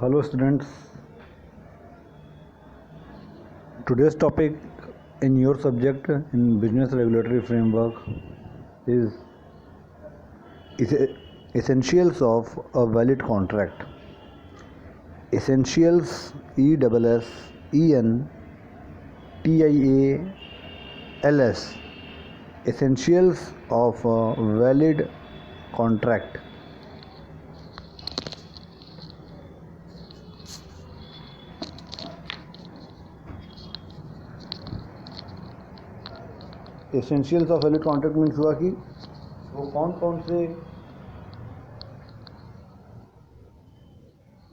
Hello students, today's topic in your subject in business regulatory framework is essentials of a valid contract. Essentials, ESSENTIALS, essentials of a valid contract. Essentials of valid contract means हुआ कि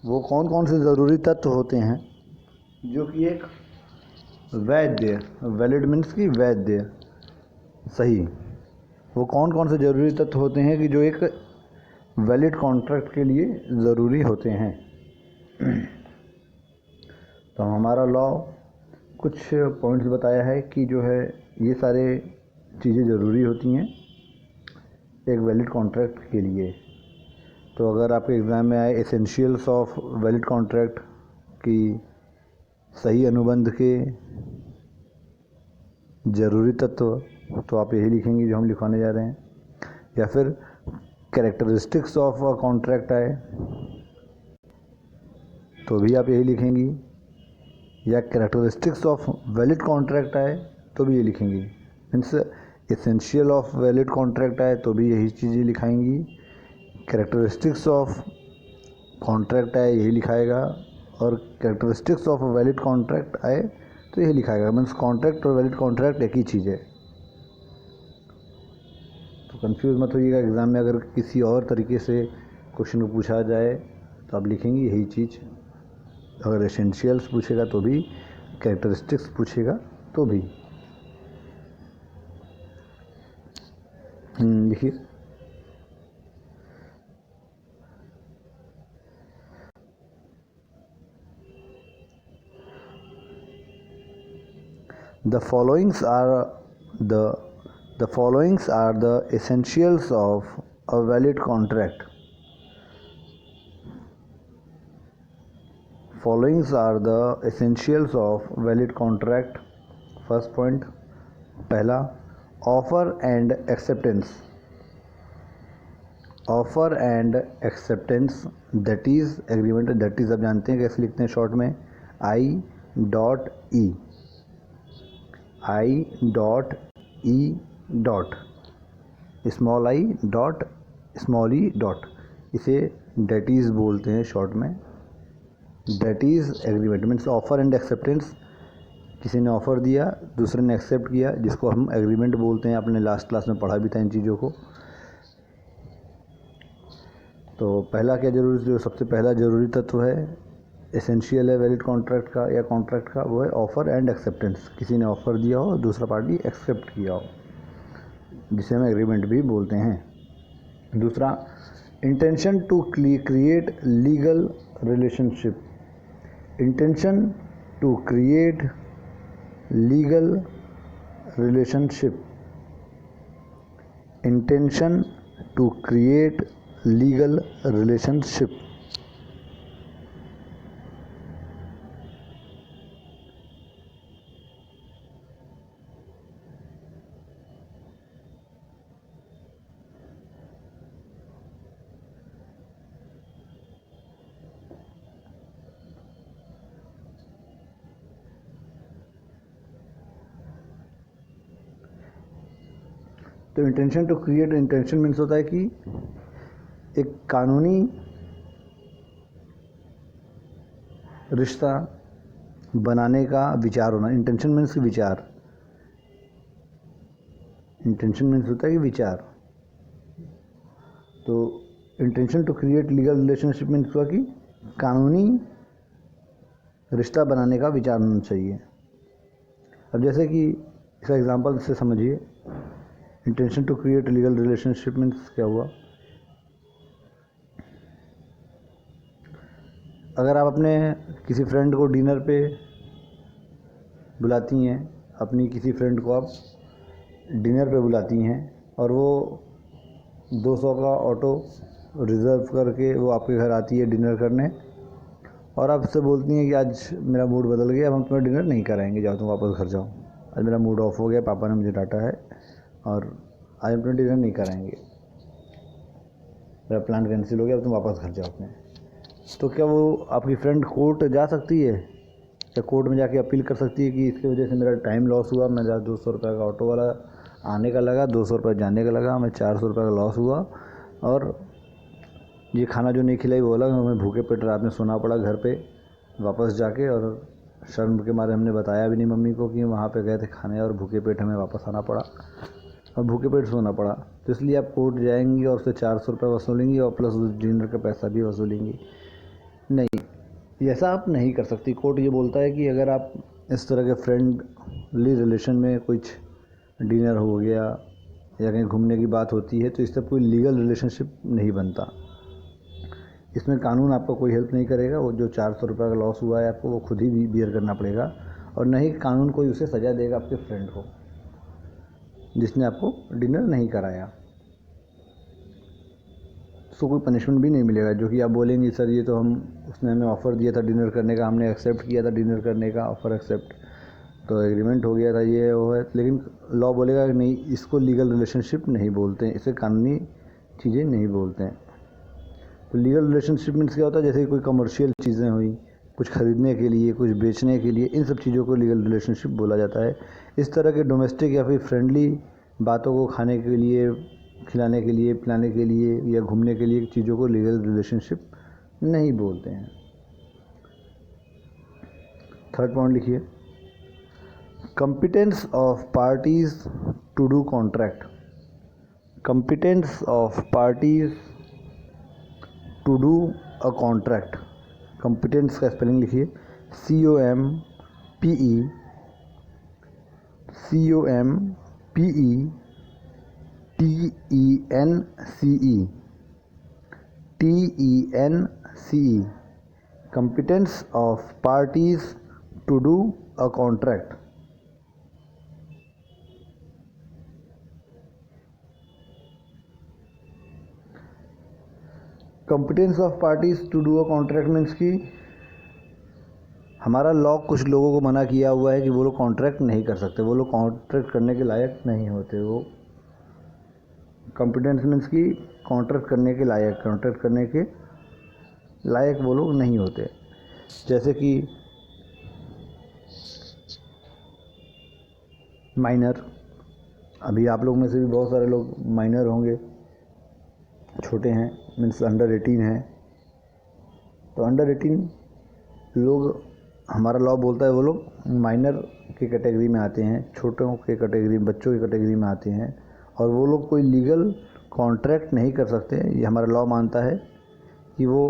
वो कौन से ज़रूरी तत्व होते हैं जो कि एक वैलिड मीन्स की वैध सही, वो कौन से ज़रूरी तत्व होते हैं कि जो एक वैलिड कॉन्ट्रैक्ट के लिए ज़रूरी होते हैं। तो हमारा लॉ कुछ पॉइंट्स बताया है कि जो है ये सारे चीज़ें ज़रूरी होती हैं एक वैलिड कॉन्ट्रैक्ट के लिए। तो अगर आपके एग्ज़ाम में आए एसेंशियल्स ऑफ वैलिड कॉन्ट्रैक्ट की सही अनुबंध के ज़रूरी तत्व, तो आप यही लिखेंगे जो हम लिखवाने जा रहे हैं। या फिर कैरेक्टरिस्टिक्स ऑफ अ कॉन्ट्रैक्ट आए तो भी आप यही लिखेंगी, या कैरेक्टरिस्टिक्स ऑफ वैलिड कॉन्ट्रैक्ट आए तो भी ये लिखेंगी। Means essential of valid contract आए तो भी यही चीज़ें लिखाएंगी, कैरेक्टरिस्टिक्स ऑफ कॉन्ट्रैक्ट आए यही लिखाएगा, और कैरेक्टरिस्टिक्स ऑफ वैलिड कॉन्ट्रैक्ट आए तो यही लिखाएगा। मीन्स कॉन्ट्रैक्ट और वैलिड कॉन्ट्रैक्ट एक ही चीज़ है। तो कंफ्यूज मत होइएगा, एग्ज़ाम में अगर किसी और तरीके से क्वेश्चन को पूछा जाए तो आप लिखेंगे यही चीज़। अगर एसेंशियल्स पूछेगा तो भी, कैरेक्टरिस्टिक्स पूछेगा तो भी। लिखिए, the followings are the essentials of a valid contract. Followings are the essentials of valid contract. First point, पहला, offer and acceptance. Offer and acceptance, that is agreement, that is आप जानते हैं कैसे लिखते हैं शॉर्ट में, I.E, small I dot small E dot, इसे that is बोलते हैं शॉर्ट में। That is agreement means offer and acceptance, किसी ने ऑफ़र दिया दूसरे ने एक्सेप्ट किया, जिसको हम एग्रीमेंट बोलते हैं। आपने लास्ट क्लास में पढ़ा भी था इन चीज़ों को। तो पहला क्या जरूरी, जो सबसे पहला ज़रूरी तत्व है, एसेंशियल है वैलिड कॉन्ट्रैक्ट का या कॉन्ट्रैक्ट का, वो है ऑफ़र एंड एक्सेप्टेंस। किसी ने ऑफ़र दिया हो, दूसरा पार्टी एक्सेप्ट किया हो, जिसे हम एग्रीमेंट भी बोलते हैं। दूसरा, intention to create legal relationship. Intention to create legal relationship. Intention to create legal relationship. तो intention to create, intention means होता है कि एक कानूनी रिश्ता बनाने का विचार होना। इंटेंशन मीन्स विचार, इंटेंशन मीन्स होता है कि विचार। तो intention to create legal relationship means हुआ कि कानूनी रिश्ता बनाने का विचार होना चाहिए। अब जैसे कि इसका एग्जांपल से समझिए, intention to create legal relationship means क्या हुआ। अगर आप अपने किसी फ्रेंड को डिनर पे बुलाती हैं, अपनी किसी फ्रेंड को आप डिनर पे बुलाती हैं और वो 200 का ऑटो रिज़र्व करके वो आपके घर आती है डिनर करने, और आपसे बोलती हैं कि आज मेरा मूड बदल गया, अब हम तुम्हें डिनर नहीं कराएंगे, जाओ तुम वापस घर जाओ, आज मेरा मूड ऑफ हो गया, पापा ने मुझे डांटा है और आज हम तुम्हें डिनर नहीं कराएंगे, मेरा प्लान कैंसिल हो गया, अब तुम वापस घर जाओ अपने। तो क्या वो आपकी फ्रेंड कोर्ट जा सकती है? क्या कोर्ट में जाके अपील कर सकती है कि इसकी वजह से मेरा टाइम लॉस हुआ, मेरा 200 रुपये का ऑटो वाला आने का लगा, 200 रुपये जाने का लगा, मैं 400 रुपये का लॉस हुआ, और ये खाना जो नहीं खिलाई वो अलग, हमें भूखे पेट रात में सोना पड़ा घर पे वापस जाके, और शर्म के मारे हमने बताया भी नहीं मम्मी को कि वहाँ पे गए थे खाने, और भूखे पेट हमें वापस आना पड़ा और भूखे पेट सोना पड़ा। तो इसलिए आप कोर्ट जाएंगी और उससे 400 रुपये वसूलेंगी और प्लस उस डिनर का पैसा भी वसूलेंगी। नहीं, ऐसा आप नहीं कर सकती। कोर्ट ये बोलता है कि अगर आप इस तरह के फ्रेंडली रिलेशन में कुछ डिनर हो गया या कहीं घूमने की बात होती है तो इससे कोई लीगल रिलेशनशिप नहीं बनता। इसमें कानून आपका कोई हेल्प नहीं करेगा। वो जो 400 रुपये का लॉस हुआ है आपको, वो खुद ही बियर करना पड़ेगा, और न ही कानून कोई उसे सज़ा देगा आपके फ्रेंड को जिसने आपको डिनर नहीं कराया। उसको कोई पनिशमेंट भी नहीं मिलेगा। जो कि आप बोलेंगे सर ये तो उसने हमें ऑफ़र दिया था डिनर करने का, हमने एक्सेप्ट किया था डिनर करने का, ऑफ़र एक्सेप्ट, तो एग्रीमेंट हो गया था, ये वो है, लेकिन लॉ बोलेगा कि नहीं, इसको लीगल रिलेशनशिप नहीं बोलते हैं, इसे कानूनी चीज़ें नहीं बोलते हैं। तो लीगल रिलेशनशिप मीन्स क्या होता है, जैसे कोई कमर्शियल चीज़ें हुई, कुछ ख़रीदने के लिए, कुछ बेचने के लिए, इन सब चीज़ों को लीगल रिलेशनशिप बोला जाता है। इस तरह के डोमेस्टिक या फिर फ्रेंडली बातों को खाने के लिए, खिलाने के लिए, पिलाने के लिए या घूमने के लिए चीज़ों को लीगल रिलेशनशिप नहीं बोलते हैं। थर्ड पॉइंट लिखिए, competence of parties to do contract। competence of parties to do a contract। competence का स्पेलिंग लिखिए, COMPETENCE। competence of parties to do a contract। Competence of parties to do a contract means कि हमारा law कुछ लोगों को मना किया हुआ है कि वो लोग कॉन्ट्रैक्ट नहीं कर सकते, वो लोग कॉन्ट्रैक्ट करने के लायक नहीं होते। वो कॉम्पिटेंस मीन्स कि कॉन्ट्रैक्ट करने के लायक, कॉन्ट्रैक्ट करने के लायक वो लोग नहीं होते। जैसे कि माइनर, अभी आप लोग में से भी बहुत सारे लोग माइनर होंगे, छोटे हैं, मीन्स अंडर 18 हैं। तो अंडर 18 लोग, हमारा लॉ बोलता है वो लोग माइनर की कैटेगरी में आते हैं, छोटों के कैटेगरी, बच्चों की कैटेगरी में आते हैं, और वो लोग कोई लीगल कॉन्ट्रैक्ट नहीं कर सकते। ये हमारा लॉ मानता है कि वो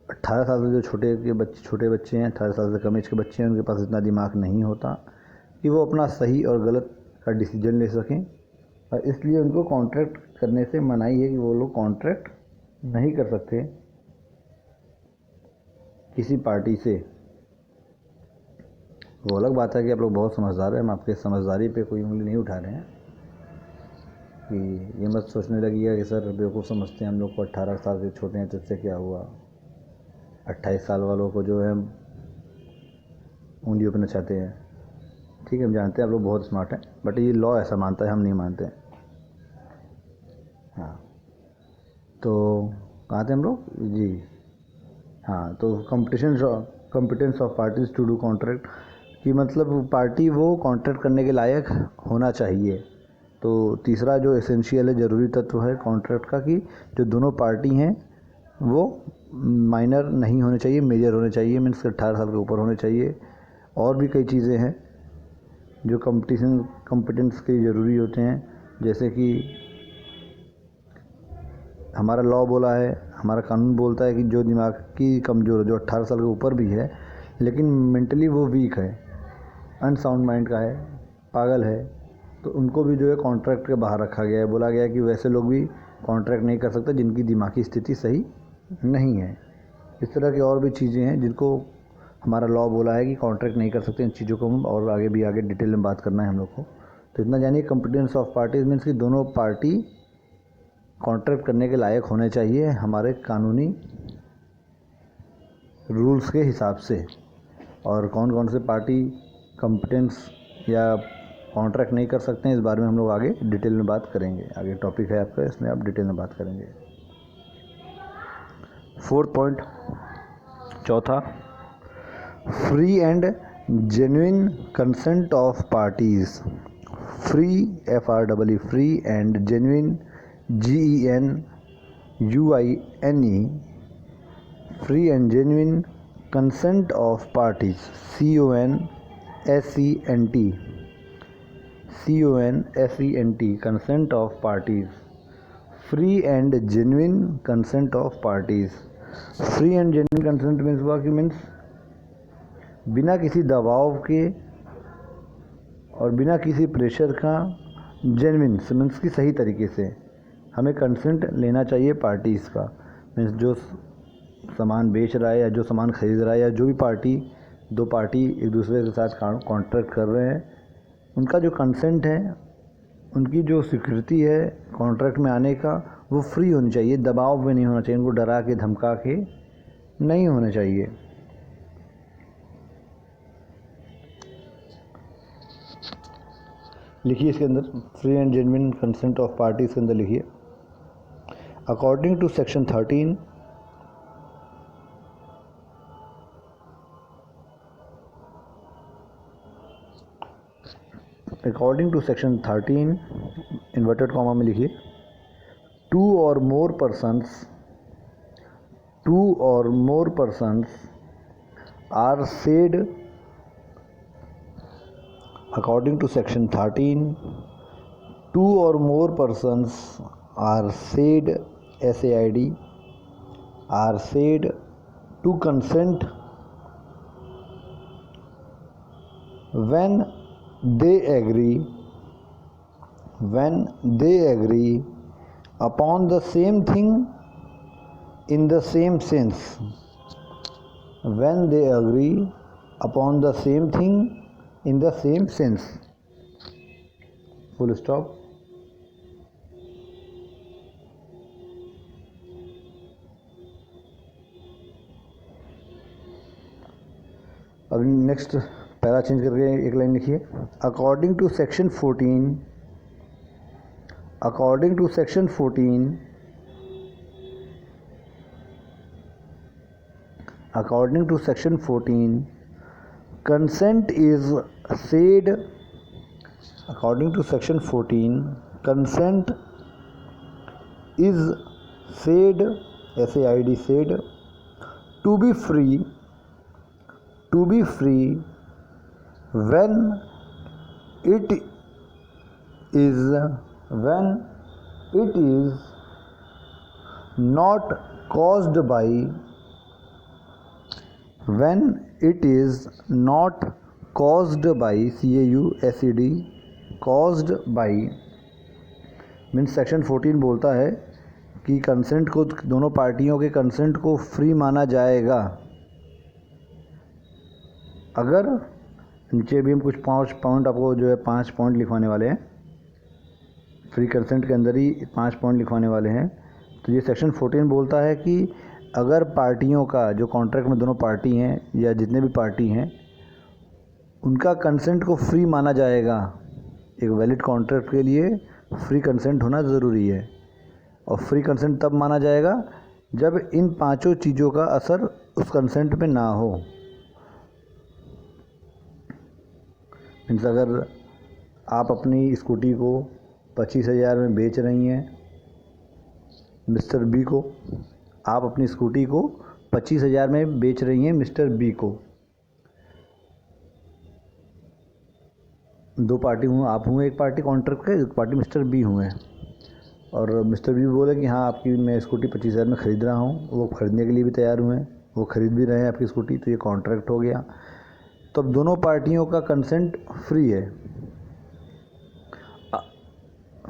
18 साल से जो छोटे बच्चे हैं, 18 साल से कम एज के बच्चे हैं, उनके पास इतना दिमाग नहीं होता कि वो अपना सही और गलत का डिसीजन ले सकें, और इसलिए उनको कॉन्ट्रैक्ट करने से मनाही है कि वो लोग कॉन्ट्रैक्ट नहीं कर सकते किसी पार्टी से। वो अलग बात है कि आप लोग बहुत समझदार हैं, हम आपके समझदारी पे कोई उंगली नहीं उठा रहे हैं कि ये मत सोचने लगिएगा कि सर बेवकूफ़ समझते हैं हम लोग को, 18 साल से छोटे हैं तो इससे क्या हुआ। 28 साल वालों को जो है उंगलियों पे नचाते हैं। ठीक है, हम जानते हैं आप लोग बहुत स्मार्ट हैं, बट ये लॉ ऐसा मानता है, हम नहीं मानते। हाँ, तो कहाँ थे हम लोग जी? हाँ, तो competence of parties to do contract कि मतलब पार्टी वो कॉन्ट्रैक्ट करने के लायक होना चाहिए। तो तीसरा जो एसेंशियल है, ज़रूरी तत्व है कॉन्ट्रैक्ट का, कि जो दोनों पार्टी हैं वो माइनर नहीं होने चाहिए, मेजर होने चाहिए, मीन्स 18 साल के ऊपर होने चाहिए। और भी कई चीज़ें हैं जो कॉम्पिटेंस के ज़रूरी होते हैं, जैसे कि हमारा लॉ बोला है, हमारा कानून बोलता है कि जो दिमाग की कमज़ोर है, जो 18 साल के ऊपर भी है लेकिन मेंटली वो वीक है, अनसाउंड माइंड का है, पागल है, तो उनको भी जो है कॉन्ट्रैक्ट के बाहर रखा गया है। बोला गया है कि वैसे लोग भी कॉन्ट्रैक्ट नहीं कर सकते जिनकी दिमागी स्थिति सही नहीं है। इस तरह की और भी चीज़ें हैं जिनको हमारा लॉ बोला है कि कॉन्ट्रैक्ट नहीं कर सकते। इन चीज़ों को हम और आगे डिटेल में बात करना है हम लोग को। तो इतना जानिए, कॉम्पिटेंस ऑफ पार्टीज मीन्स कि दोनों पार्टी कॉन्ट्रैक्ट करने के लायक होने चाहिए हमारे कानूनी रूल्स के हिसाब से। और कौन कौन से पार्टी कॉम्पिटेंस या कॉन्ट्रैक्ट नहीं कर सकते हैं, इस बारे में हम लोग आगे डिटेल में बात करेंगे। आगे टॉपिक है आपका, इसमें आप डिटेल में बात करेंगे। 4th पॉइंट, चौथा, free and genuine consent of parties. Free, FREE, free and genuine, GENUINE, free and genuine consent of parties, CONSENT, consent of parties. Free and genuine consent of parties. Free and genuine consent means हुआ कि बिना किसी दबाव के और बिना किसी pressure का, जेन्युइन मीन्स कि सही तरीके से हमें कंसेंट लेना चाहिए पार्टीज़ का। मीन्स जो सामान बेच रहा है या जो सामान ख़रीद रहा है या जो भी पार्टी, दो पार्टी एक दूसरे के साथ कॉन्ट्रैक्ट कर रहे हैं, उनका जो कंसेंट है, उनकी जो स्वीकृति है कॉन्ट्रैक्ट में आने का, वो फ्री होनी चाहिए, दबाव में नहीं होना चाहिए, उनको डरा के धमका के नहीं होना चाहिए। लिखिए इसके अंदर, free and genuine consent of parties के अंदर लिखिए, according to section 13 according to section 13, inverted comma में लिखिए, two or more persons are said, according to section 13, two or more persons are said, SAID, are said to consent when they agree upon the same thing in the same sense. When they agree upon the same thing in the same sense. Full stop. अब next para change करके एक line लिखिए, according to section 14, consent is said, according to section 14, consent is said, SAID, said to be free when it is not caused by, CAUSED, caused by means section 14 बोलता है कि consent को, दोनों पार्टियों के कंसेंट को free माना जाएगा अगर, नीचे भी हम कुछ 5 पॉइंट आपको जो है 5 पॉइंट लिखवाने वाले हैं, फ्री कंसेंट के अंदर ही 5 पॉइंट लिखवाने वाले हैं। तो ये सेक्शन 14 बोलता है कि अगर पार्टियों का, जो कॉन्ट्रैक्ट में दोनों पार्टी हैं या जितने भी पार्टी हैं, उनका कंसेंट को फ्री माना जाएगा। एक वैलिड कॉन्ट्रैक्ट के लिए फ्री कंसेंट होना ज़रूरी है, और फ्री कंसेंट तब माना जाएगा जब इन 5 चीज़ों का असर उस कंसेंट पे ना हो। मीन्स अगर आप अपनी स्कूटी को 25,000 में बेच रही हैं मिस्टर बी को, आप अपनी स्कूटी को 25,000 में बेच रही हैं मिस्टर बी को, दो पार्टी हुए, आप हुए एक पार्टी कॉन्ट्रैक्ट के, एक पार्टी मिस्टर बी हुए, और मिस्टर बी बोले कि हाँ आपकी मैं स्कूटी 25,000 में ख़रीद रहा हूँ, वो ख़रीदने के लिए भी तैयार हुए हैं, वो ख़रीद भी रहे हैं आपकी स्कूटी, तो ये कॉन्ट्रैक्ट हो गया। तो अब दोनों पार्टियों का कंसेंट फ्री है,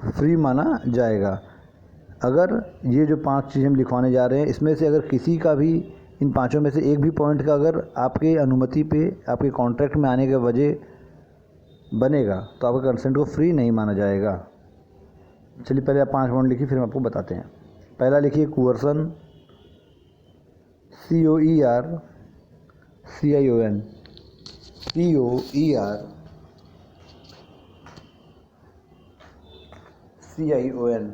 फ्री माना जाएगा। अगर ये जो 5 चीज़ हम लिखवाने जा रहे हैं, इसमें से अगर किसी का भी, इन 5 में से एक भी पॉइंट का अगर आपके अनुमति पे, आपके कॉन्ट्रैक्ट में आने के वजह बनेगा, तो आपका कंसेंट को फ्री नहीं माना जाएगा। चलिए पहले आप 5 पॉइंट लिखिए, फिर हम आपको बताते हैं। पहला लिखिए कोअर्सन, COER CION, CION.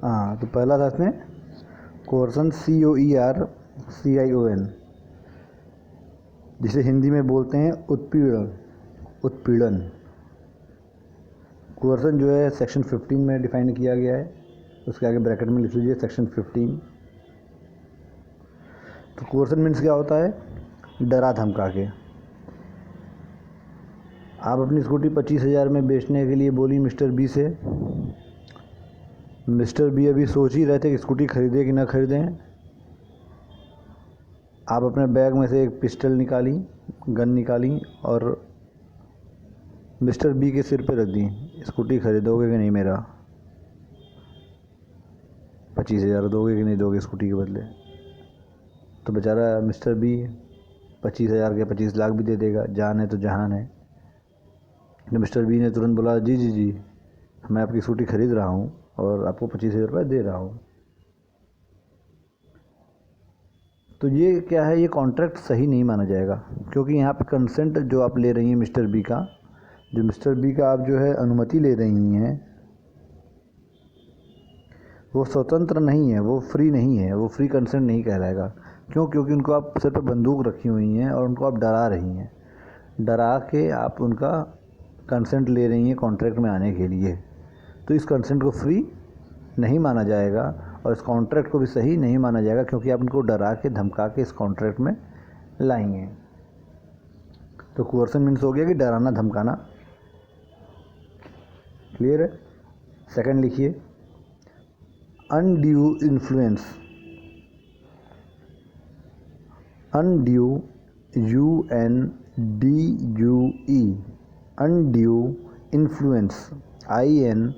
हाँ, तो पहला था इसमें कोर्सन COERCION, जिसे हिंदी में बोलते हैं उत्पीड़न। कोर्सन जो है सेक्शन 15 में डिफाइन किया गया है, उसके आगे ब्रैकेट में लिख लीजिए सेक्शन 15। तो कोर्सन मीन्स क्या होता है? डरा धमका के। आप अपनी स्कूटी 25,000 में बेचने के लिए बोली मिस्टर बी से। मिस्टर बी अभी सोच ही रहे थे कि स्कूटी खरीदे कि ना खरीदें। आप अपने बैग में से एक पिस्टल निकाली, गन निकाली और मिस्टर बी के सिर पे रख दी। स्कूटी खरीदोगे कि नहीं मेरा? 25,000 दोगे कि नहीं दोगे स्कूटी के बदले? तो बेचारा मिस्टर बी 25,000 के 25 लाख भी दे देगा, जान है तो जहान है। तो मिस्टर बी ने तुरंत बोला, जी जी जी, मैं आपकी स्कूटी खरीद रहा हूँ और आपको 25,000 रुपये दे रहा हूँ। तो ये क्या है? ये कॉन्ट्रैक्ट सही नहीं माना जाएगा, क्योंकि यहाँ पे कंसेंट जो आप ले रही हैं मिस्टर बी का, आप जो है अनुमति ले रही हैं, वो स्वतंत्र नहीं है, वो फ्री नहीं है, वो फ्री कंसेंट नहीं कहलाएगा। क्यों? क्योंकि उनको आप सिर पे बंदूक रखी हुई हैं और उनको आप डरा रही हैं। डरा के आप उनका कंसेंट ले रही हैं कॉन्ट्रैक्ट में आने के लिए। तो इस कंसेंट को फ्री नहीं माना जाएगा और इस कॉन्ट्रैक्ट को भी सही नहीं माना जाएगा, क्योंकि आप उनको डरा के धमका के इस कॉन्ट्रैक्ट में लाएंगे। तो कोर्सन मीन्स हो गया कि डराना धमकाना। क्लियर है? सेकंड लिखिए, undue influence. Undue, UNDUE, undue influence, INFLUENCE।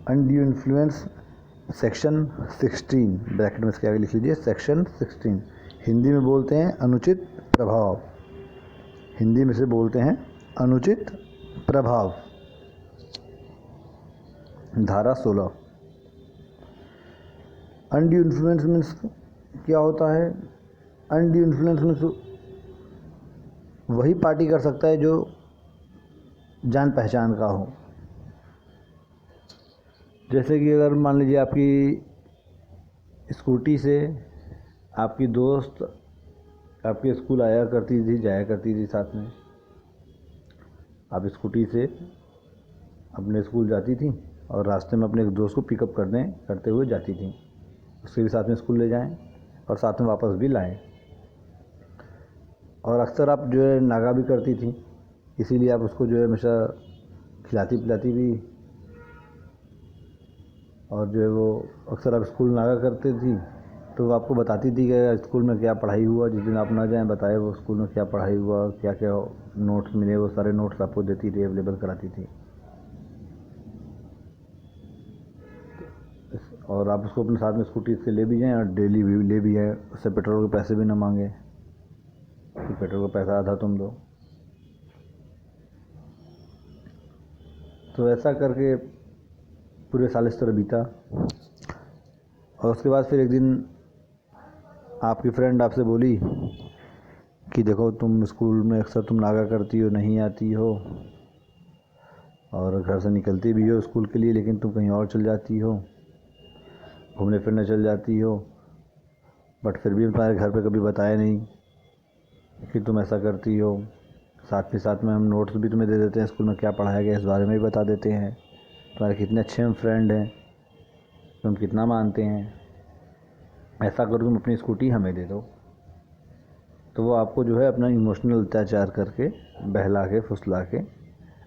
Undue influence section 16, bracket में इसके आगे लिख लीजिए सेक्शन 16। हिंदी में बोलते हैं अनुचित प्रभाव। हिंदी में से बोलते हैं अनुचित प्रभाव। धारा 16। अनड्यू इन्फ्लुएंस मीन्स क्या होता है? अनड्यू इन्फ्लुएंस मीन्स वही पार्टी कर सकता है जो जान पहचान का हो। जैसे कि अगर मान लीजिए आपकी स्कूटी से आपकी दोस्त आपके स्कूल आया करती थी, जाया करती थी साथ में। आप स्कूटी से अपने स्कूल जाती थी और रास्ते में अपने एक दोस्त को पिकअप करते हुए जाती थी। उसके भी साथ में स्कूल ले जाएं और साथ में वापस भी लाएं। और अक्सर आप जो है नागा भी करती थी, इसीलिए आप उसको जो है हमेशा खिलाती पिलाती भी, और जो है वो अक्सर आप स्कूल नागा करती थी तो वो आपको बताती थी कि स्कूल में क्या पढ़ाई हुआ। जिस दिन आप ना जाएं बताए वो स्कूल में क्या पढ़ाई हुआ, क्या क्या नोट्स मिले, वो सारे नोट्स आपको देती थी, अवेलेबल कराती थी। और आप उसको अपने साथ में स्कूटी से ले भी जाएं और डेली भी ले भी आएँ, उससे पेट्रोल के पैसे भी ना मांगे कि पेट्रोल का पैसा आधा तुम दो। तो ऐसा करके पूरे साल इस तरह बीता। और उसके बाद फिर एक दिन आपकी फ्रेंड आपसे बोली कि देखो तुम स्कूल में अक्सर तुम नागा करती हो, नहीं आती हो, और घर से निकलती भी हो स्कूल के लिए, लेकिन तुम कहीं और चल जाती हो। घूमने फिरने चल जाती हो, बट फिर भी तुम्हारे घर पे कभी बताया नहीं कि तुम ऐसा करती हो। साथ में हम नोट्स भी तुम्हें दे देते हैं, स्कूल में क्या पढ़ाया गया इस बारे में भी बता देते हैं। तुम्हारे कितने अच्छे हम फ्रेंड हैं, तुम कितना मानते हैं, ऐसा करो तुम अपनी स्कूटी हमें दे दो। तो वो आपको जो है अपना इमोशनल अत्याचार करके, बहला के, फुसला के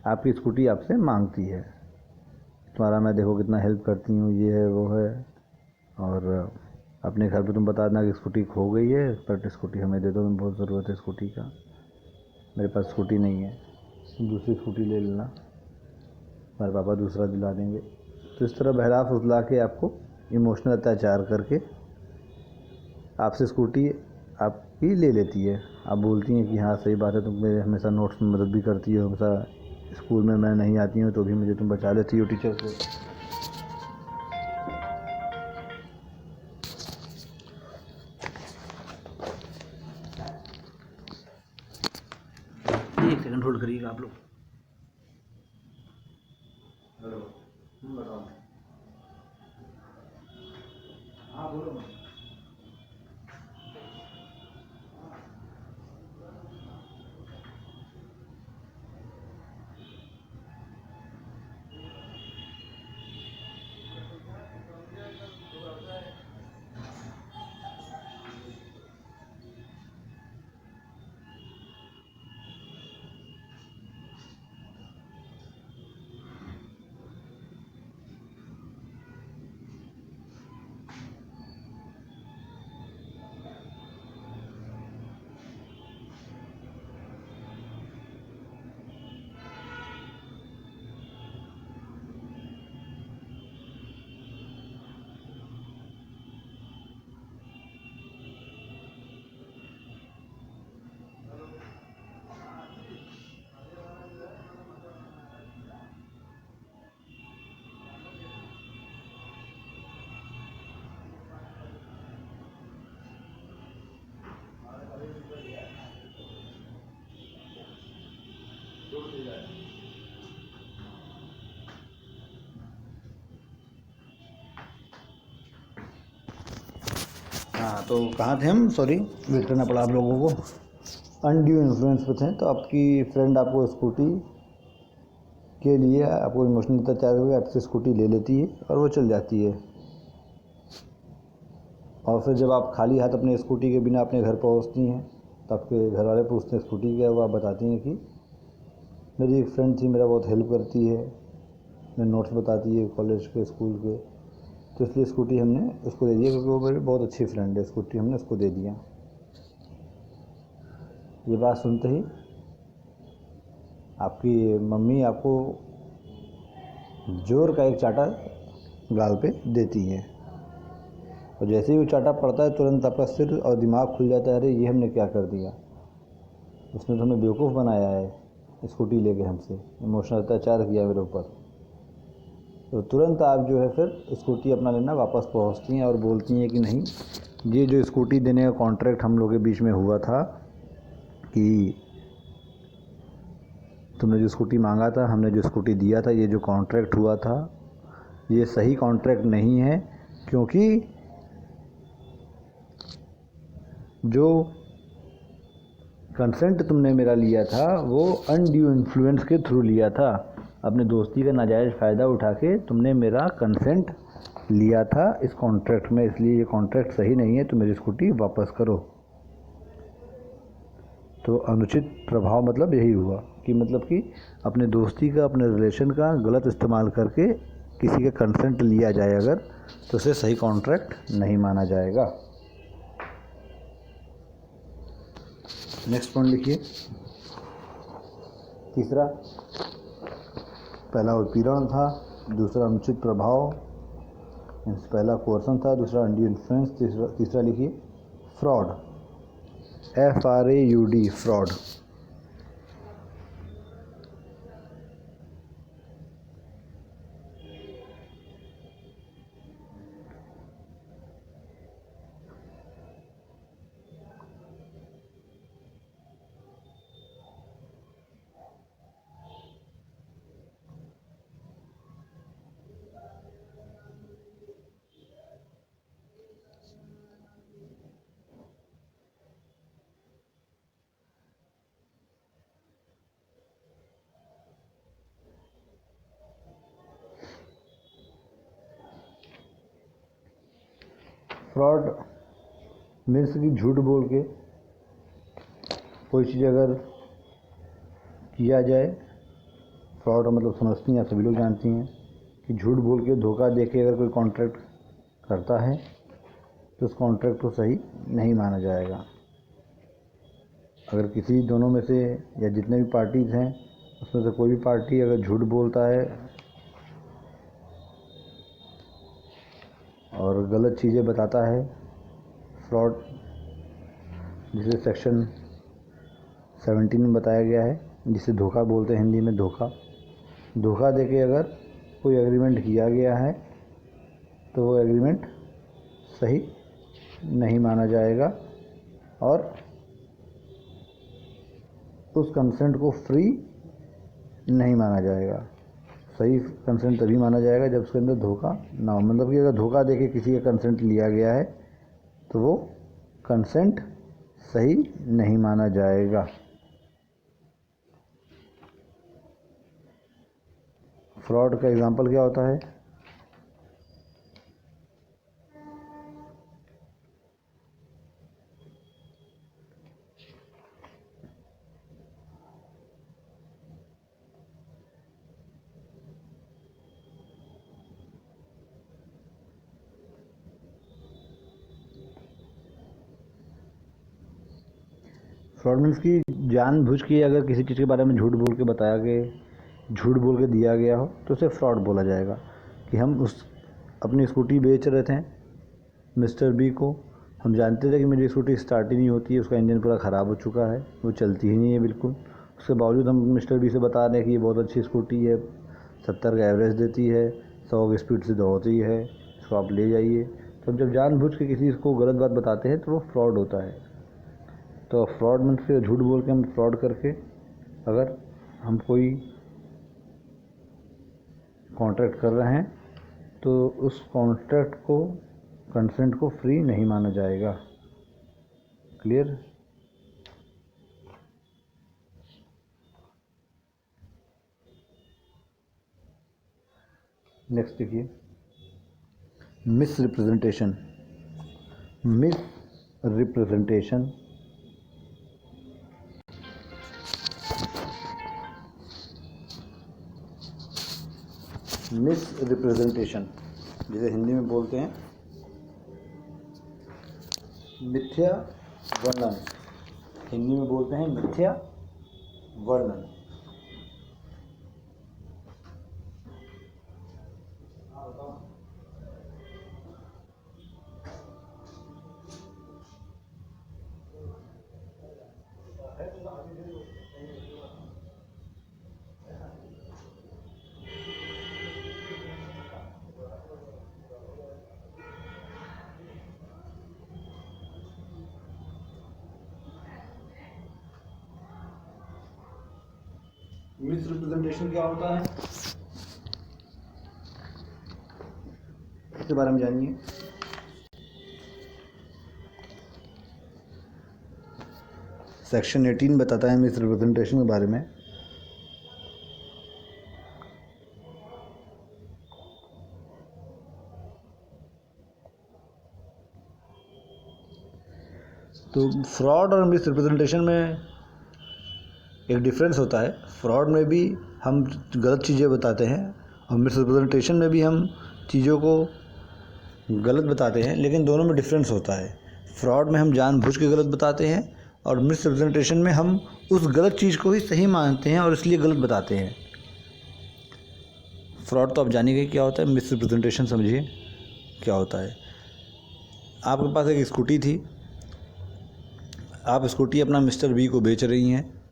आपकी स्कूटी आपसे मांगती है। तुम्हारा मैं देखो कितना हेल्प करती हूँ, ये है वो है, और अपने घर पे तुम बता देना कि स्कूटी खो गई है, बट स्कूटी हमें दे दो, हमें बहुत ज़रूरत है स्कूटी का, मेरे पास स्कूटी नहीं है, तुम दूसरी स्कूटी ले लेना, हमारे पापा दूसरा दिला देंगे। तो इस तरह बहला फुसला के आपको इमोशनल अत्याचार करके आपसे स्कूटी आपकी ले लेती है। आप बोलती हैं कि हाँ सही बात है, तुम मेरे हमेशा नोट्स में मदद भी करती हो, हमेशा स्कूल में मैं नहीं आती हूँ तो भी मुझे तुम बचा लेती हो टीचर से। एक सेकंड होल्ड करिएगा आप लोग। हेलो, बताओ। हाँ बोलो। हाँ, तो कहाँ थे हम, सॉरी वेट करना पड़ा आप लोगों को। अनड्यू इन्फ्लुएंस पे थे। तो आपकी फ्रेंड आपको स्कूटी के लिए आपको इमोशनल अत्याचार करके आपसे स्कूटी ले लेती है और वो चल जाती है। और फिर जब आप खाली हाथ अपने स्कूटी के बिना अपने घर पहुंचती हैं तो आपके घर वाले पूछते हैं स्कूटी क्या है, वो आप बताती हैं कि मेरी एक फ्रेंड थी, मेरा बहुत हेल्प करती है, मेरे नोट्स बताती है कॉलेज के, स्कूल के, तो इसलिए स्कूटी हमने उसको दे दिया, क्योंकि वो मेरी बहुत अच्छी फ्रेंड है, स्कूटी हमने उसको दे दिया। ये बात सुनते ही आपकी मम्मी आपको जोर का एक चाटा गाल पे देती है, और जैसे ही वो चाटा पड़ता है तुरंत आपका सिर और दिमाग खुल जाता है, अरे ये हमने क्या कर दिया, उसने तो हमें बेवकूफ़ बनाया है, स्कूटी लेके हमसे इमोशनल अत्याचार किया मेरे ऊपर। तो तुरंत आप जो है फिर स्कूटी अपना लेना वापस पहुंचती हैं और बोलती हैं कि नहीं, ये जो स्कूटी देने का कॉन्ट्रैक्ट हम लोग के बीच में हुआ था कि तुमने जो स्कूटी मांगा था, हमने जो स्कूटी दिया था, ये जो कॉन्ट्रैक्ट हुआ था ये सही कॉन्ट्रैक्ट नहीं है, क्योंकि जो कंसेंट तुमने मेरा लिया था वो अनड्यू इन्फ्लुएंस के थ्रू लिया था, अपने दोस्ती का नाजायज़ फ़ायदा उठा के तुमने मेरा कंसेंट लिया था इस कॉन्ट्रैक्ट में, इसलिए ये कॉन्ट्रैक्ट सही नहीं है, तो मेरी स्कूटी वापस करो। तो अनुचित प्रभाव मतलब यही हुआ कि अपने दोस्ती का, अपने रिलेशन का गलत इस्तेमाल करके किसी का कंसेंट लिया जाए अगर, तो उसे सही कॉन्ट्रैक्ट नहीं माना जाएगा। नेक्स्ट पॉइंट लिखिए। तीसरा, पहला उत्पीड़न था, दूसरा अनुचित प्रभाव, पहला कोर्सन था, दूसरा अनड्यू इन्फ्लुएंस, तीसरा लिखिए fraud, FRAUD, fraud. Fraud means कि झूठ बोल के कोई चीज़ अगर किया जाए, फ्रॉड मतलब समझती हैं, आप सभी लोग जानती हैं कि झूठ बोल के धोखा दे के अगर कोई कॉन्ट्रैक्ट करता है तो उस कॉन्ट्रैक्ट को सही नहीं माना जाएगा। अगर किसी दोनों में से या जितने भी पार्टीज़ हैं उसमें से कोई भी पार्टी अगर झूठ बोलता है और गलत चीज़ें बताता है, फ्रॉड जिसे सेक्शन 17 में बताया गया है, जिसे धोखा बोलते हैं हिंदी में, धोखा देके अगर कोई एग्रीमेंट किया गया है तो वो एग्रीमेंट सही नहीं माना जाएगा और उस कंसेंट को फ्री नहीं माना जाएगा। सही कंसेंट तभी माना जाएगा जब उसके अंदर धोखा ना हो। मतलब कि अगर धोखा देके किसी का कंसेंट लिया गया है तो वो कंसेंट सही नहीं माना जाएगा। फ्रॉड का एग्जांपल क्या होता है? फ्रॉड मीन्स की जानबूझ के अगर किसी चीज़ के बारे में झूठ बोल के दिया गया हो तो उसे फ्रॉड बोला जाएगा। कि हम अपनी स्कूटी बेच रहे थे मिस्टर बी को, हम जानते थे कि मेरी स्कूटी स्टार्ट ही नहीं होती है, उसका इंजन पूरा ख़राब हो चुका है, वो चलती ही नहीं है बिल्कुल। उसके बावजूद हम मिस्टर बी से बता रहे हैं कि ये बहुत अच्छी स्कूटी है, 70 का एवरेज देती है, 100 की स्पीड से दौड़ती है, इसको आप ले जाइए। तो जब जानबूझ के किसी को गलत बात बताते हैं तो वो फ्रॉड होता है। तो फ्रॉड मीन्स फिर झूठ बोल के हम फ्रॉड करके अगर हम कोई कॉन्ट्रैक्ट कर रहे हैं तो उस कॉन्ट्रैक्ट को कंसेंट को फ्री नहीं माना जाएगा। क्लियर? नेक्स्ट देखिए, मिस रिप्रेजेंटेशन। मिस रिप्रेजेंटेशन जिसे हिंदी में बोलते हैं मिथ्या वर्णन। हिंदी में बोलते हैं मिथ्या वर्णन। मिस रिप्रेजेंटेशन क्या होता है इसके बारे में जानिए। सेक्शन 18 बताता है मिस रिप्रेजेंटेशन के बारे में। तो फ्रॉड और मिस रिप्रेजेंटेशन में एक डिफरेंस होता है। फ्रॉड में भी हम गलत चीज़ें बताते हैं और मिस रिप्रेजेंटेशन में भी हम चीज़ों को गलत बताते हैं, लेकिन दोनों में डिफरेंस होता है। फ्रॉड में हम जानबूझ के गलत बताते हैं और मिस रिप्रेजेंटेशन में हम उस गलत चीज़ को ही सही मानते हैं और इसलिए गलत बताते हैं। फ्रॉड तो आप जानिए क्या होता है, मिस रिप्रेजेंटेशन समझिए क्या होता है। आपके पास एक स्कूटी थी, आप स्कूटी अपना मिस्टर बी को बेच रही हैं।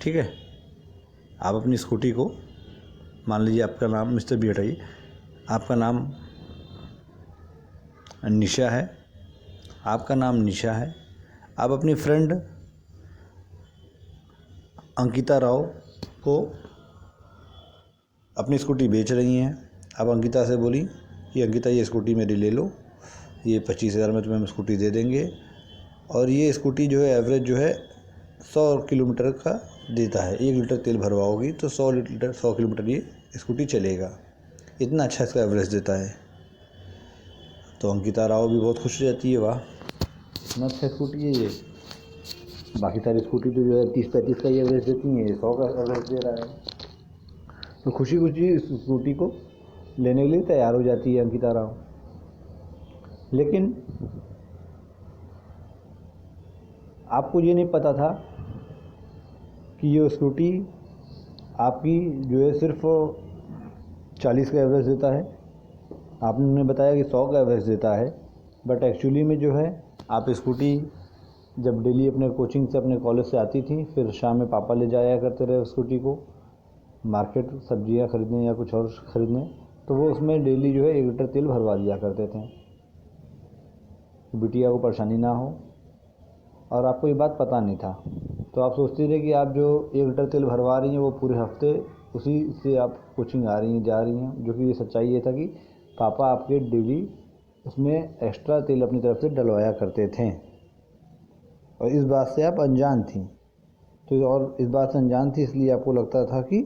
ठीक है, आप अपनी स्कूटी को, मान लीजिए आपका नाम, मिस्टर बी हटाइए, आपका नाम निशा है, आपका नाम निशा है। आप अपनी फ्रेंड अंकिता राव को अपनी स्कूटी बेच रही हैं। आप अंकिता से बोली कि अंकिता ये स्कूटी मेरी ले लो, ये 25,000 में तुम्हें हम स्कूटी दे देंगे और ये स्कूटी जो है एवरेज जो है 100 किलोमीटर का देता है। 1 लीटर तेल भरवाओगी तो 100 किलोमीटर ये स्कूटी चलेगा। इतना अच्छा इसका एवरेज देता है। तो अंकिता राव भी बहुत खुश हो जाती है, वाह इतना अच्छा स्कूटी है ये। बाकी सारी स्कूटी तो जो है 30-35 का ही एवरेज देती हैं, 100 का एवरेज दे रहा है। तो खुशी खुशी इस स्कूटी को लेने के लिए तैयार हो जाती है अंकिता राव। लेकिन आपको ये नहीं पता था कि ये स्कूटी आपकी जो है सिर्फ 40 का एवरेज देता है। आपने बताया कि 100 का एवरेज देता है, बट एक्चुअली में जो है आप स्कूटी जब डेली अपने कोचिंग से अपने कॉलेज से आती थी, फिर शाम में पापा ले जाया करते रहे स्कूटी को मार्केट सब्जियां खरीदने या कुछ और खरीदने, तो वो उसमें डेली जो है 1 लीटर तेल भरवा दिया करते थे, बिटिया को परेशानी ना हो। और आपको ये बात पता नहीं था, तो आप सोचते रहे कि आप जो 1 लीटर तेल भरवा रही हैं वो पूरे हफ्ते उसी से आप कोचिंग आ रही हैं जा रही हैं, जो कि ये सच्चाई ये था कि पापा आपके डेली उसमें एक्स्ट्रा तेल अपनी तरफ से डलवाया करते थे, और इस बात से आप अनजान थी। तो और इस बात से अनजान थी इसलिए आपको लगता था कि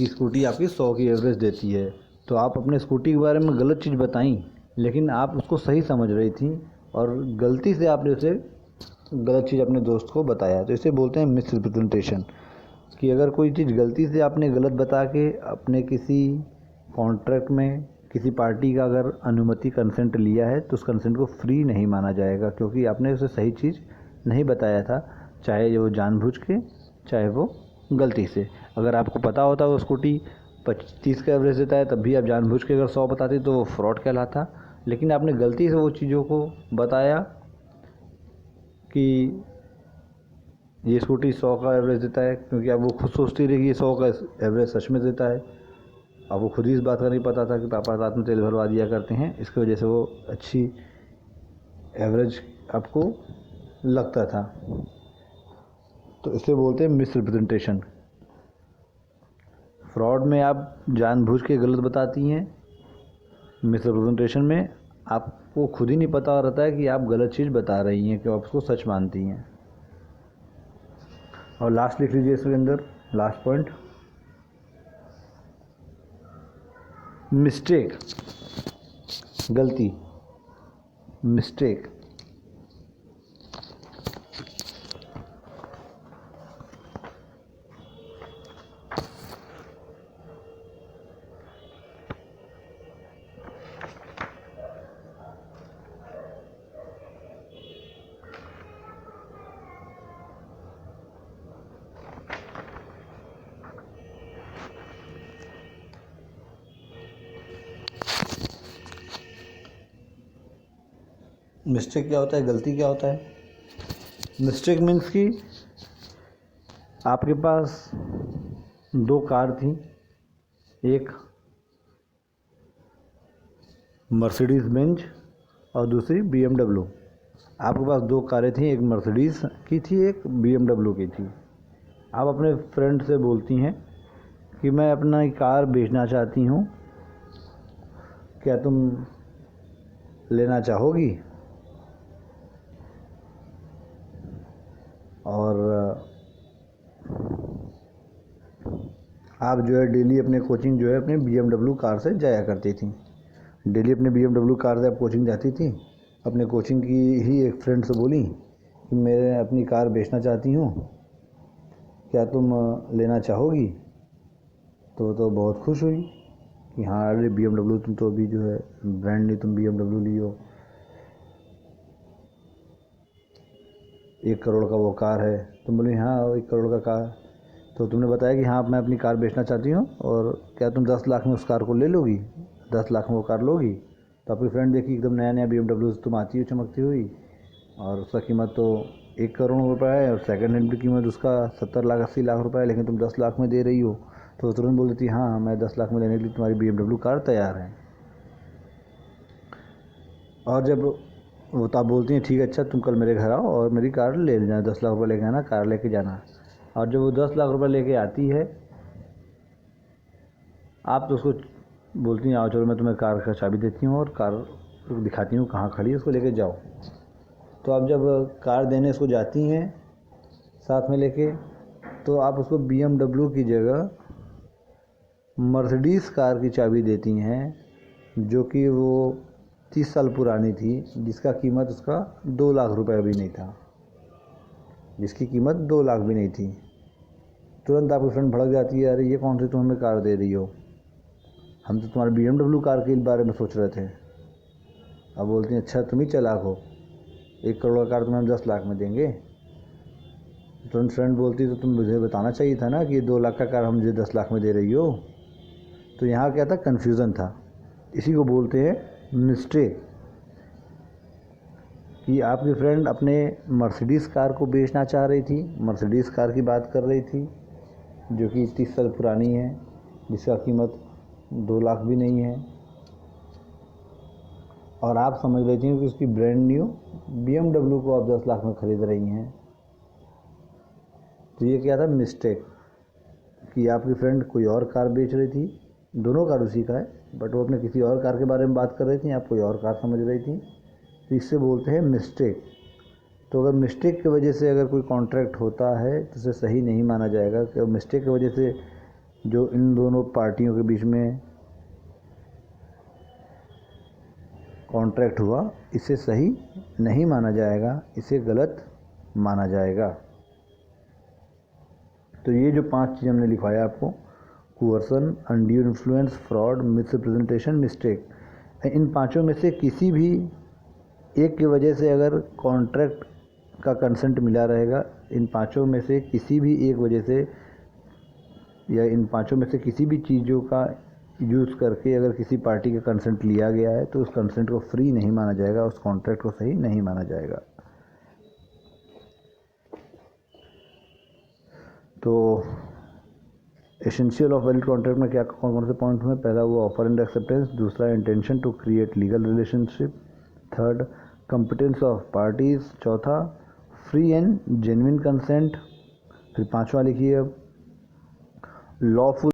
स्कूटी आपकी 100 की एवरेज देती है। तो आप अपने स्कूटी के बारे में गलत चीज़ बताई, लेकिन आप उसको सही समझ रही थी और गलती से आपने उसे गलत चीज़ अपने दोस्त को बताया। तो इसे बोलते हैं मिस रिप्रेजेंटेशन, कि अगर कोई चीज़ गलती से आपने गलत बता के अपने किसी कॉन्ट्रैक्ट में किसी पार्टी का अगर अनुमति कंसेंट लिया है तो उस कंसेंट को फ्री नहीं माना जाएगा, क्योंकि आपने उसे सही चीज़ नहीं बताया था, चाहे वो जानबूझ के चाहे वो गलती से। अगर आपको पता होता वो स्कूटी 25 का एवरेज देता है तब भी आप जानबूझ के अगर 100 बताते तो वो फ्रॉड कहलाता। लेकिन आपने गलती से वो चीज़ों को बताया कि ये स्कूटी 100 का एवरेज देता है, क्योंकि आप वो खुद सोचती रही कि ये 100 का एवरेज सच में देता है। अब वो खुद ही इस बात का नहीं पता था कि पापा रात में तेल भरवा दिया करते हैं, इसकी वजह से वो अच्छी एवरेज आपको लगता था। तो इसे बोलते हैं मिस रिप्रेजेंटेशन। फ्रॉड में आप जानबूझ के गलत बताती हैं, मिस रिप्रेजेंटेशन में आपको खुद ही नहीं पता रहता है कि आप गलत चीज़ बता रही हैं, कि आप उसको सच मानती हैं। और लास्ट लिख लीजिए इसके अंदर, लास्ट पॉइंट, मिस्टेक, गलती, मिस्टेक। मिस्टेक क्या होता है, गलती क्या होता है? मिस्टेक मीन्स कि आपके पास 2 कार थी, एक मर्सिडीज़ बेंज और दूसरी BMW। आपके पास 2 कारें थी, एक मर्सिडीज़ की थी, एक BMW की थी। आप अपने फ्रेंड से बोलती हैं कि मैं अपना कार बेचना चाहती हूँ, क्या तुम लेना चाहोगी? और आप जो है डेली अपने कोचिंग जो है अपने BMW कार से जाया करती थी। डेली अपने BMW कार से आप कोचिंग जाती थी। अपने कोचिंग की ही एक फ्रेंड से बोली कि मैं अपनी कार बेचना चाहती हूँ, क्या तुम लेना चाहोगी? तो बहुत खुश हुई कि हाँ अरे BMW, तुम तो अभी जो है ब्रांड नहीं, तुम BMW ली हो, 1 करोड़ का वो कार है। तुम बोली हाँ 1 करोड़ का कार। तो तुमने बताया कि हाँ मैं अपनी कार बेचना चाहती हूँ, और क्या तुम 10 लाख में उस कार को ले लोगी? 10 लाख में वो कार लोगी? तो आपकी फ्रेंड देखी एकदम नया नया BMW तुम आती हो चमकती हुई, और उसका कीमत तो 1 करोड़ रुपये है, और सेकंड हैंड की कीमत उसका 70 लाख 80 लाख रुपये है, लेकिन तुम 10 लाख में दे रही हो। तो तुरंत बोल देती हाँ मैं 10 लाख में लेने के लिए तुम्हारी BMW कार तैयार है। और जब वो तो आप बोलती हैं ठीक है अच्छा तुम कल मेरे घर आओ और मेरी कार ले जाना, 10 लाख रुपये लेके आना, कार लेके जाना। और जब वो 10 लाख रुपये लेके आती है, आप तो उसको बोलती हैं आओ चलो मैं तुम्हें कार का चाबी देती हूँ और कार दिखाती हूँ कहाँ खड़ी है, उसको लेके जाओ। तो आप जब कार देने उसको जाती हैं साथ में लेके, तो आप उसको BMW की जगह मर्सिडीज़ कार की चाबी देती हैं, जो कि वो 30 साल पुरानी थी, जिसका कीमत उसका 2 लाख रुपए भी नहीं था, जिसकी कीमत 2 लाख भी नहीं थी। तुरंत आपकी फ्रेंड भड़क जाती है, अरे ये कौन सी तुम हमें कार दे रही हो, हम तो तुम्हारे BMW कार के बारे में सोच रहे थे। अब बोलती हैं अच्छा तुम ही चालाक हो, 1 करोड़ का कार तुम्हें हम 10 लाख में देंगे। तुरंत फ्रेंड बोलती तो तुम मुझे बताना चाहिए था ना कि 2 लाख का कार हम मुझे 10 लाख में दे रही हो। तो यहाँ क्या था, कन्फ्यूज़न था। इसी को बोलते हैं मिस्टेक, कि आपकी फ्रेंड अपने मर्सिडीज़ कार को बेचना चाह रही थी, मर्सिडीज़ कार की बात कर रही थी, जो कि 30 साल पुरानी है, जिसका कीमत 2 लाख भी नहीं है, और आप समझ रही थी कि उसकी ब्रांड न्यू BMW को आप 10 लाख में ख़रीद रही हैं। तो ये क्या था, मिस्टेक, कि आपकी फ्रेंड कोई और कार बेच रही थी, दोनों कार उसी का है, बट वो अपने किसी और कार के बारे में बात कर रही थी, आप कोई और कार समझ रही थी। तो इससे बोलते हैं मिस्टेक। तो अगर मिस्टेक की वजह से अगर कोई कॉन्ट्रैक्ट होता है तो उसे सही नहीं माना जाएगा, कि मिस्टेक की वजह से जो इन दोनों पार्टियों के बीच में कॉन्ट्रैक्ट हुआ, इसे सही नहीं माना जाएगा, इसे गलत माना जाएगा। तो ये जो 5 चीज़ हमने लिखवाया आपको, coercion, undue influence, fraud, misrepresentation, mistake, इन पांचों में से किसी भी एक की वजह से अगर कॉन्ट्रैक्ट का कंसेंट मिला रहेगा, इन पांचों में से किसी भी एक वजह से, या इन पांचों में से किसी भी चीज़ों का यूज़ करके अगर किसी पार्टी का कंसेंट लिया गया है, तो उस कंसेंट को फ्री नहीं माना जाएगा, उस कॉन्ट्रैक्ट को सही नहीं माना जाएगा। तो एसेंशियल ऑफ वैलिड कॉन्ट्रैक्ट में क्या कौन कौन से पॉइंट हुए, पहला वो ऑफर एंड एक्सेप्टेंस, दूसरा intention to create legal relationship, third competence of parties, चौथा फ्री एंड जेन्युइन कंसेंट, फिर पांचवा लिखिए अब लॉफुल